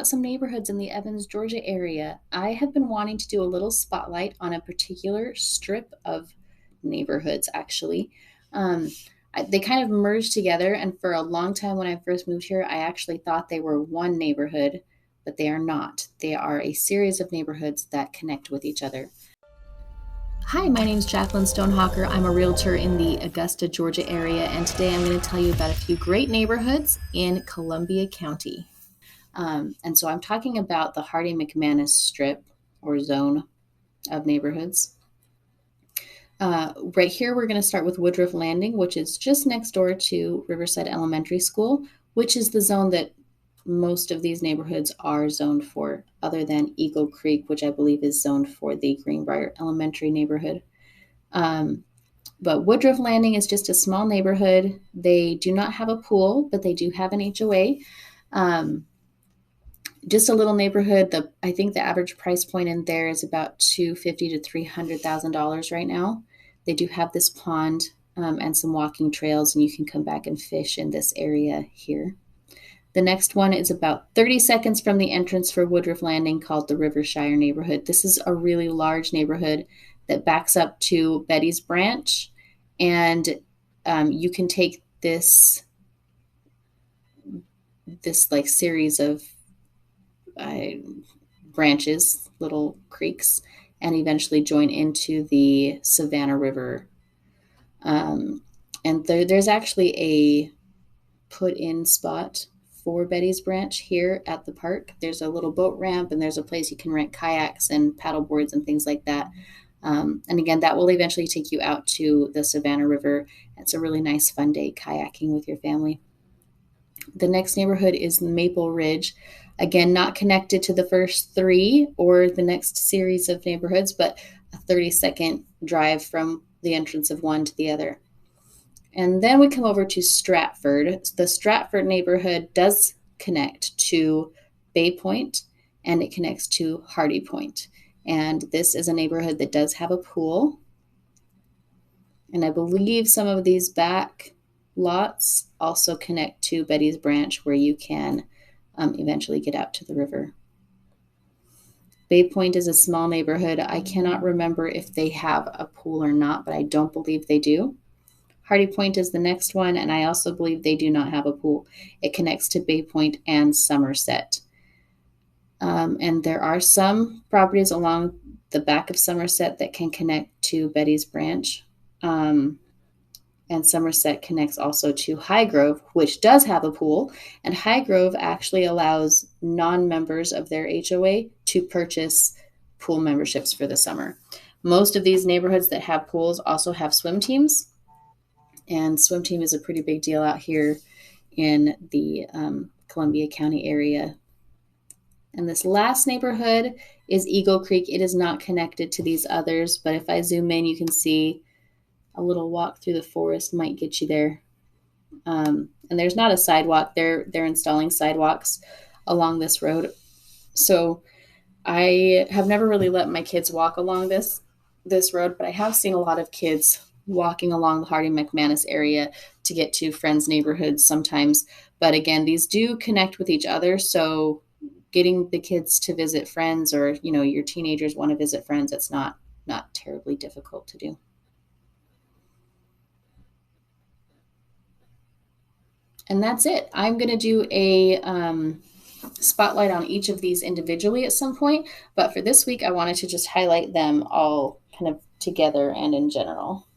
about some neighborhoods in the Evans, Georgia area. I have been wanting to do a little spotlight on a particular strip of neighborhoods, actually. Um, they kind of merged together, and for a long time when I first moved here, I actually thought they were one neighborhood, but they are not. They are a series of neighborhoods that connect with each other. Hi, my name is Jacqueline Stonehawker. I'm a realtor in the Augusta, Georgia area, and today I'm going to tell you about a few great neighborhoods in Columbia County. And so I'm talking about the Hardy McManus strip or zone of neighborhoods. Right here, we're going to start with Woodruff Landing, which is just next door to Riverside Elementary School, which is the zone that most of these neighborhoods are zoned for, other than Eagle Creek, which I believe is zoned for the Greenbrier Elementary neighborhood. But Woodruff Landing is just a small neighborhood. They do not have a pool, but they do have an HOA. Just a little neighborhood. I think the average price point in there is about $250,000 to $300,000 right now. They do have this pond and some walking trails, and you can come back and fish in this area here. The next one is about 30 seconds from the entrance for Woodruff Landing, called the Rivershire neighborhood. This is a really large neighborhood that backs up to Betty's Branch, and you can take this like series of branches, little creeks, and eventually join into the Savannah River. And there's actually a put-in spot for Betty's Branch here at the park. There's a little boat ramp, and there's a place you can rent kayaks and paddle boards and things like that. And again, that will eventually take you out to the Savannah River. It's a really nice, fun day kayaking with your family. The next neighborhood is Maple Ridge. Again, not connected to the first three or the next series of neighborhoods, but a 30-second drive from the entrance of one to the other. And then we come over to Stratford. The Stratford neighborhood does connect to Bay Point, and it connects to Hardy Point. And this is a neighborhood that does have a pool. And I believe some of these back lots also connect to Betty's Branch, where you can eventually get out to the river. Bay Point is a small neighborhood. I cannot remember if they have a pool or not, but I don't believe they do. Hardy Point is the next one, and I also believe they do not have a pool. It connects to Bay Point and Somerset. And there are some properties along the back of Somerset that can connect to Betty's Branch. And Somerset connects also to Highgrove, which does have a pool. And Highgrove actually allows non-members of their HOA to purchase pool memberships for the summer. Most of these neighborhoods that have pools also have swim teams. And swim team is a pretty big deal out here in the Columbia County area. And this last neighborhood is Eagle Creek. It is not connected to these others, but if I zoom in, you can see a little walk through the forest might get you there. And there's not a sidewalk. They're installing sidewalks along this road. So I have never really let my kids walk along this road, but I have seen a lot of kids walking along the Hardy McManus area to get to friends' neighborhoods sometimes. But again, these do connect with each other. So getting the kids to visit friends, or, your teenagers want to visit friends, it's not terribly difficult to do. And that's it. I'm going to do a spotlight on each of these individually at some point. But for this week, I wanted to just highlight them all kind of together and in general.